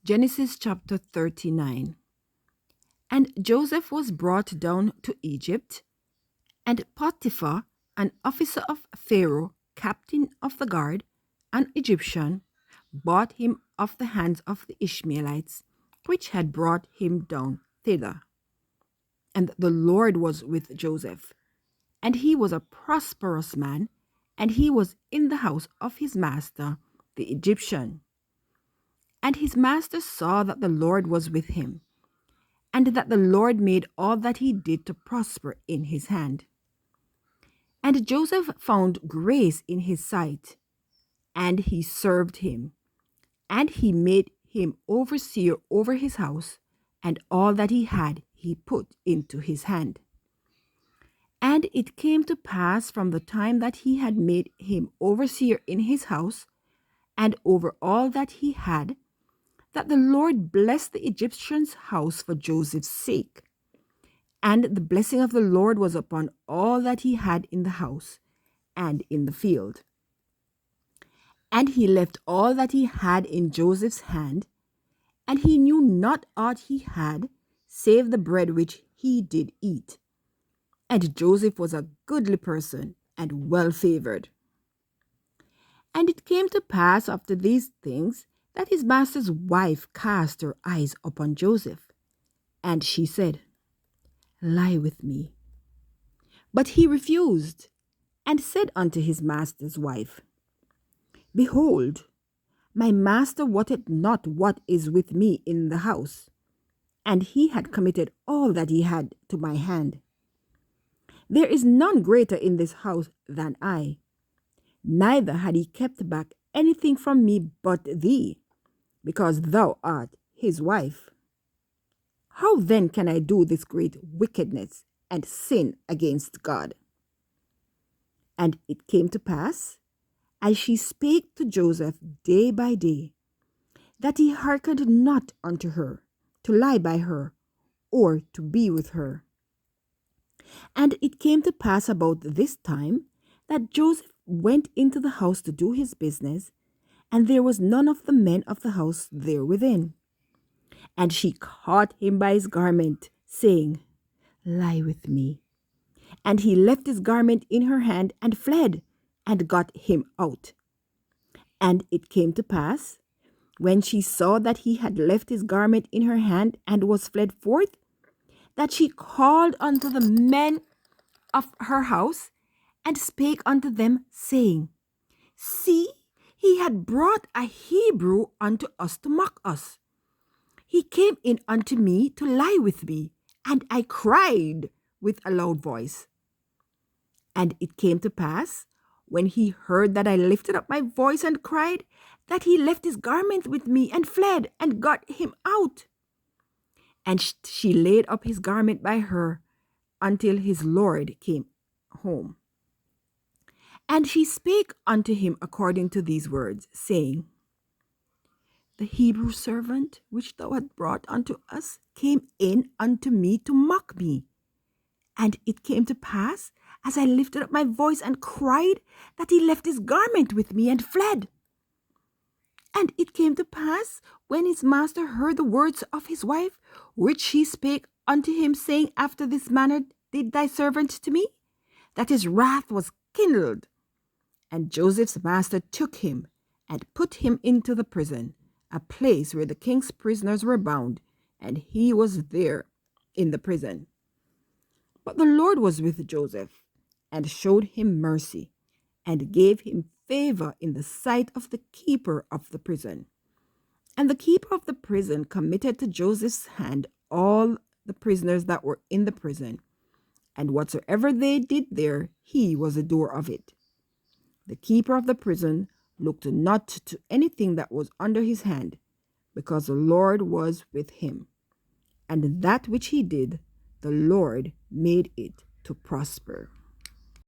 Genesis chapter 39. And Joseph was brought down to Egypt, and Potiphar, an officer of Pharaoh, captain of the guard, an Egyptian, bought him of the hands of the Ishmaelites, which had brought him down thither. And the Lord was with Joseph, and he was a prosperous man, and he was in the house of his master, the Egyptian. And his master saw that the Lord was with him, and that the Lord made all that he did to prosper in his hand. And Joseph found grace in his sight, and he served him, and he made him overseer over his house, and all that he had he put into his hand. And it came to pass from the time that he had made him overseer in his house, and over all that he had, that the Lord blessed the Egyptian's house for Joseph's sake. And the blessing of the Lord was upon all that he had in the house and in the field. And he left all that he had in Joseph's hand, and he knew not aught he had, save the bread which he did eat. And Joseph was a goodly person and well favored. And it came to pass after these things that his master's wife cast her eyes upon Joseph, and she said, Lie with me. But he refused, and said unto his master's wife, Behold, my master wotteth not what is with me in the house, and he had committed all that he had to my hand. There is none greater in this house than I, neither had he kept back anything from me but thee, because thou art his wife. How then can I do this great wickedness and sin against God? And it came to pass, as she spake to Joseph day by day, that he hearkened not unto her, to lie by her, or to be with her. And it came to pass about this time, that Joseph went into the house to do his business, and there was none of the men of the house there within. And she caught him by his garment, saying, Lie with me. And he left his garment in her hand and fled, and got him out. And it came to pass, when she saw that he had left his garment in her hand and was fled forth, that she called unto the men of her house, and spake unto them, saying, See, he had brought a Hebrew unto us to mock us. He came in unto me to lie with me, and I cried with a loud voice. And it came to pass, when he heard that I lifted up my voice and cried, that he left his garment with me and fled, and got him out. And she laid up his garment by her until his Lord came home. And she spake unto him according to these words, saying, The Hebrew servant which thou hast brought unto us came in unto me to mock me. And it came to pass, as I lifted up my voice and cried, that he left his garment with me and fled. And it came to pass, when his master heard the words of his wife, which she spake unto him, saying, After this manner did thy servant to me, that his wrath was kindled. And Joseph's master took him and put him into the prison, a place where the king's prisoners were bound, and he was there in the prison. But the Lord was with Joseph, and showed him mercy, and gave him favor in the sight of the keeper of the prison. And the keeper of the prison committed to Joseph's hand all the prisoners that were in the prison, and whatsoever they did there, he was the doer of it. The keeper of the prison looked not to anything that was under his hand, because the Lord was with him. And that which he did, the Lord made it to prosper.